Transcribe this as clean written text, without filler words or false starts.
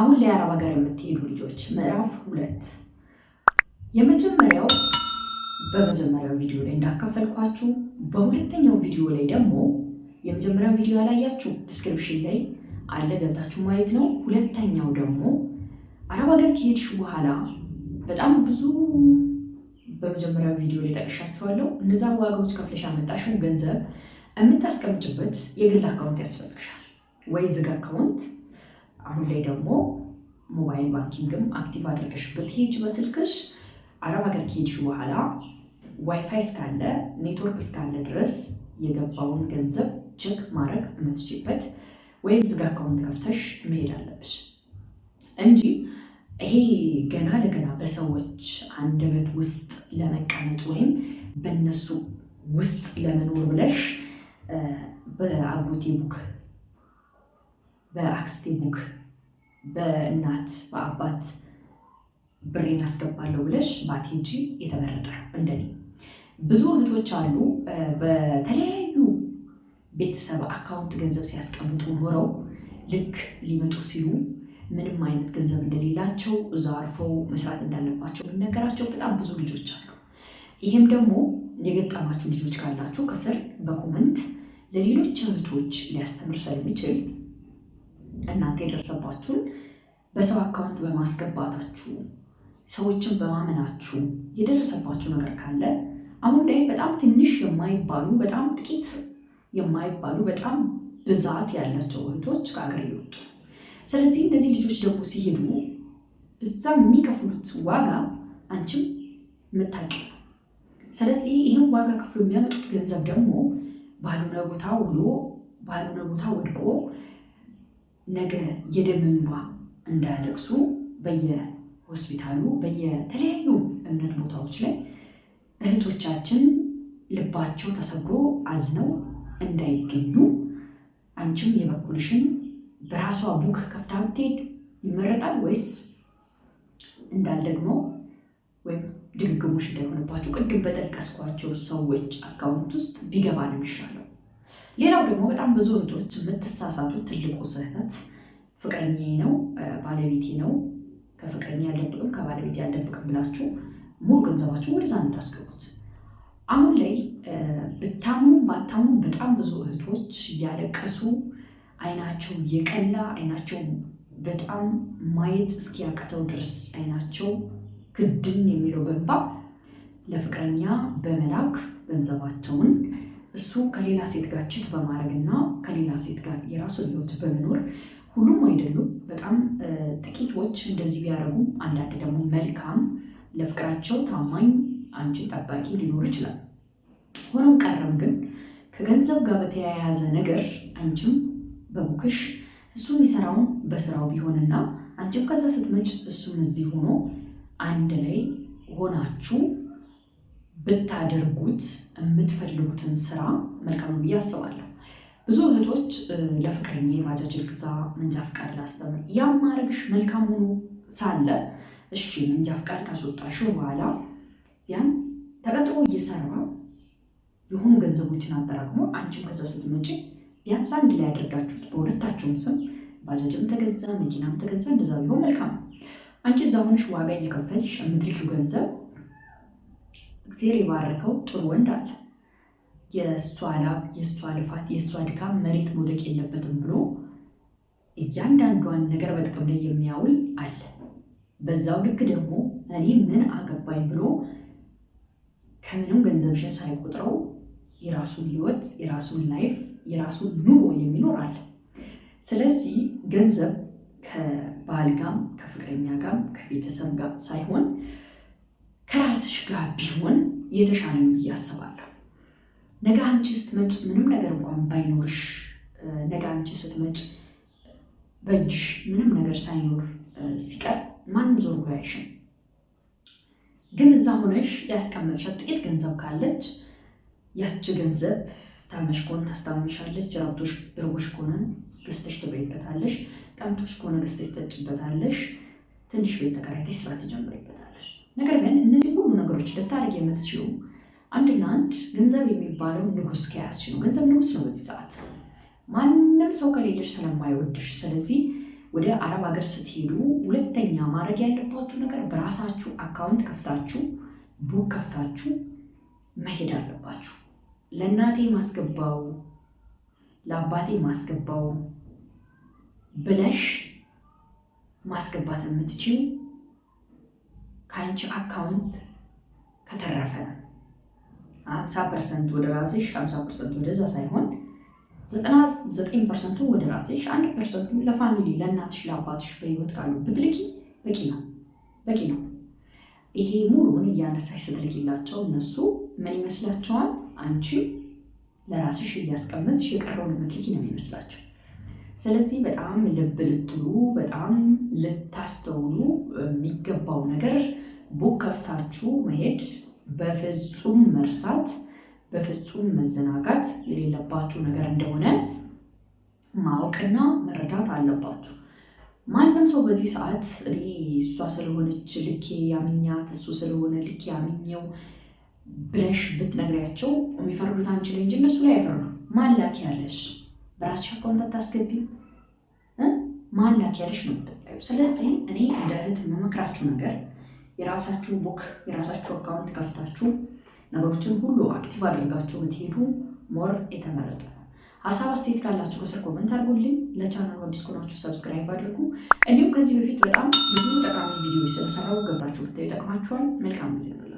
አሁን ላይ አረብ ሀገር የምትሄዱ ልጆች ምዕራፍ 2 በመጀመሪያው ቪዲዮ ላይ እንዳካፈልኳችሁ በሁለተኛው ቪዲዮ ላይ ደግሞ የመጀመሪያው ቪዲዮ ያላያችሁ ዲስክሪፕሽን ላይ አለ ገብታችሁ ማየት ነው። ሁለተኛው ደግሞ አረብ ሀገር ከሄድሽ በኋላ በጣም ብዙ በመጀመሪያው ቪዲዮ ላይ ጠቅሻችኋለሁ። እነዛ ዋጋዎች ከፍለሽ ያመጣሽው ገንዘብ የምታስቀምጭበት የግል አካውንት ያስፈልግሻል ወይ ዝግ አካውንት። አሁን ላይ ደግሞ ሞባይል ባንኪንግም አክቲቭ አድርገሽ ብትሄጂ በስልክሽ አረብ ሀገር ከሄድሽ በኋላ ዋይፋይ እስካለ ኔትወርክ እስካለ ድረስ የገባውን ገንዘብ ቼክ ማድረግ የምትችይበት ወይም ዝግ አካውንት ከፍተሽ መሄድ አለብሽ እንጂ ይሄ ገና ለገና በሰዎች አንደበት ውስጥ ለመቀመጥ ወይም በእነሱ ውስጥ ለመኖር ብለሽ በአጎቴ ቡክ፣ በአክስቴ ቡክ፣ በእናት በአባት ብሬን አስገባለሁ ብለሽ ባትሄጂ የተመረጠ ነው። እንደኔ ብዙ እህቶች አሉ በተለያዩ ቤተሰብ አካውንት ገንዘብ ሲያስቀምጡ ኖረው ልክ ሊመጡ ሲሉ ምንም አይነት ገንዘብ እንደሌላቸው እዛ አርፈው መስራት እንዳለባቸው የሚነገራቸው በጣም ብዙ ልጆች አሉ። ይህም ደግሞ የገጠማችሁ ልጆች ካላችሁ ከስር በኮመንት ለሌሎች እህቶች ሊያስተምር ስለሚችል እናንተ የደረሰባችሁን በሰው አካውንት በማስገባታችሁ ሰዎችን በማመናችሁ የደረሰባችሁ ነገር ካለ አሁን ላይ በጣም ትንሽ የማይባሉ በጣም ጥቂት የማይባሉ በጣም ብዛት ያላቸው እህቶች ከሀገር ይወጡ። ስለዚህ እነዚህ ልጆች ደግሞ ሲሄዱ እዛ የሚከፍሉት ዋጋ አንቺም የምታውቂው ነው። ስለዚህ ይህን ዋጋ ከፍሎ የሚያመጡት ገንዘብ ደግሞ ባልሆነ ቦታ ውሎ ባልሆነ ቦታ ወድቆ ነገ የደም እንባ እንዳያለቅሱ በየሆስፒታሉ በየተለያዩ እምነት ቦታዎች ላይ እህቶቻችን ልባቸው ተሰብሮ አዝነው እንዳይገኙ አንቺም የበኩልሽን በራሷ ቡክ ከፍታ ብትሄድ ይመረጣል ወይስ እንዳልደግሞ ወይም ድግግሞሽ እንዳይሆንባችሁ ቅድም በጠቀስኳቸው ሰዎች አካውንት ውስጥ ቢገባ ነው የሚሻለው። ሌላው ደግሞ በጣም ብዙ እህቶች የምትሳሳቱት ትልቁ ስህተት ፍቅረኛዬ ነው ባለቤቴ ነው ከፍቅረኛ ያልደብቅም ከባለቤቴ ያልደብቅም ብላችሁ ሙሉ ገንዘባችሁ ወደዛ የምታስገቡት። አሁን ላይ ብታምኑ ባታምኑ በጣም ብዙ እህቶች እያለቀሱ አይናቸው የቀላ አይናቸው በጣም ማየት እስኪያቅተው ድረስ አይናቸው ክድን የሚለው በእንባ ለፍቅረኛ በመላክ ገንዘባቸውን እሱ ከሌላ ሴት ጋር ችት በማድረግና ከሌላ ሴት ጋር የራሱን ሕይወት በመኖር ሁሉም አይደሉም፣ በጣም ጥቂቶች እንደዚህ ቢያደርጉ፣ አንዳንድ ደግሞ መልካም ለፍቅራቸው ታማኝ አንቺን ጠባቂ ሊኖር ይችላል። ሆኖም ቀረም ግን ከገንዘብ ጋር በተያያዘ ነገር አንቺም በቡክሽ እሱ የሚሰራውን በስራው ቢሆንና አንቺም ከዛ ስትመጭ እሱም እዚህ ሆኖ አንድ ላይ ሆናችሁ ብታደርጉት የምትፈልጉትን ስራ መልካም ብዬ አስባለሁ። ብዙ እህቶች ለፍቅረኛ ባጃጅ ልግዛ፣ መንጃ ፍቃድ ላስተምር፣ ያም ማድረግሽ መልካም ሆኖ ሳለ እሺ መንጃ ፍቃድ ካስወጣሽው በኋላ ቢያንስ ተቀጥሮ እየሰራ የሆኑ ገንዘቦችን አጠራቅሞ አንቺም ከዛ ስትመጪ ቢያንስ አንድ ላይ ያደርጋችሁት በሁለታችሁም ስም ባጃጅም ተገዛ መኪናም ተገዛ እንደዛ ቢሆን መልካም። አንቺ እዛ ሆነሽ ዋጋ እየከፈልሽ የምትልኪው ገንዘብ እግዚአብሔር የባረከው ጥሩ ወንድ አለ የእሷ ላብ የእሷ ልፋት የእሷ ድካም መሬት መውደቅ የለበትም ብሎ እያንዳንዷን ነገር በጥቅም ላይ የሚያውል አለ። በዛው ልክ ደግሞ እኔ ምን አገባኝ ብሎ ከምንም ገንዘብሽን ሳይቆጥረው የራሱን ህይወት የራሱን ላይፍ የራሱን ኑሮ የሚኖር አለ። ስለዚህ ገንዘብ ከባል ጋር ከፍቅረኛ ጋር ከቤተሰብ ጋር ሳይሆን ከራስሽ ጋር ቢሆን የተሻለ ነው ብዬ አስባለሁ። ነገ አንቺ ስትመጭ ምንም ነገር እንኳን ባይኖርሽ ነገ አንቺ ስትመጭ በእጅሽ ምንም ነገር ሳይኖር ሲቀር ማንም ዞር ብሎ አያይሽም። ግን እዛ ሆነሽ ያስቀመጥሻት ጥቂት ገንዘብ ካለች ያቺ ገንዘብ ታመሽ ከሆነ ታስታምሻለች፣ ርቦሽ ከሆነ ገዝተሽ ትበይበታለሽ፣ ጠምቶሽ ከሆነ ገዝተሽ ትጠጪበታለሽ፣ ትንሽ ቤት ተከራይተሽ ስራ ትጀምሪበታለሽ። ነገር ግን እነዚህ ሁሉ ነገሮች ልታደርጊ የምትችይው አንድና አንድ ገንዘብ የሚባለው ንጉስ ከያዝሽ ነው። ገንዘብ ንጉስ ነው በዚህ ሰዓት ማንም ሰው ከሌለሽ ስለማይወድሽ። ስለዚህ ወደ አረብ ሀገር ስትሄዱ ሁለተኛ ማድረግ ያለባችሁ ነገር በራሳችሁ አካውንት ከፍታችሁ ቡክ ከፍታችሁ መሄድ አለባችሁ። ለእናቴ ማስገባው ለአባቴ ማስገባው ብለሽ ማስገባት የምትችል ከአንቺ አካውንት ከተረፈ 50% ወደ ራስሽ 50% ወደዛ ሳይሆን 99% ወደ ራስሽ 1% ለፋሚሊ ለእናትሽ ለአባትሽ በህይወት ካሉ ብትልኪ በቂ ነው። ይሄ ሙሉውን እያነሳሽ ስትልኪላቸው እነሱ ምን ይመስላቸዋል? አንቺ ለራስሽ እያስቀመጥሽ የቀረውን የምትልኪ ነው የሚመስላቸው። ስለዚህ በጣም ልብ ልትሉ በጣም ልታስተውሉ የሚገባው ነገር ቡክ ከፍታችሁ መሄድ በፍጹም መርሳት በፍጹም መዘናጋት የሌለባችሁ ነገር እንደሆነ ማወቅና መረዳት አለባችሁ። ማንም ሰው በዚህ ሰዓት እኔ እሷ ስለሆነች ልኬ ያምኛት እሱ ስለሆነ ልኬ ያምኘው ብለሽ ብትነግሪያቸው የሚፈርዱት አንቺ ላይ እንጂ እነሱ ላይ አይፈርዱ። ማን ላኪ ያለሽ በራስሽ አካውንት አታስገቢም። ማን ላኪ ያለሽ ነው የምትጠይው። ስለዚህ እኔ እንደ እህት የምመክራችሁ ነገር የራሳችሁ ቡክ የራሳችሁ አካውንት ከፍታችሁ ነገሮችን ሁሉ አክቲቭ አድርጋችሁ ብትሄዱ ሞር የተመረጠ ነው። ሀሳብ አስተያየት ካላችሁ ከስር ኮመንት አድርጉልኝ። ለቻናሉ አዲስ ከሆናችሁ ሰብስክራይብ አድርጉ። እንዲሁም ከዚህ በፊት በጣም ብዙ ጠቃሚ ቪዲዮዎች ስለሰራው ገብታችሁ ብታዩ ይጠቅማችኋል። መልካም ጊዜ ነው።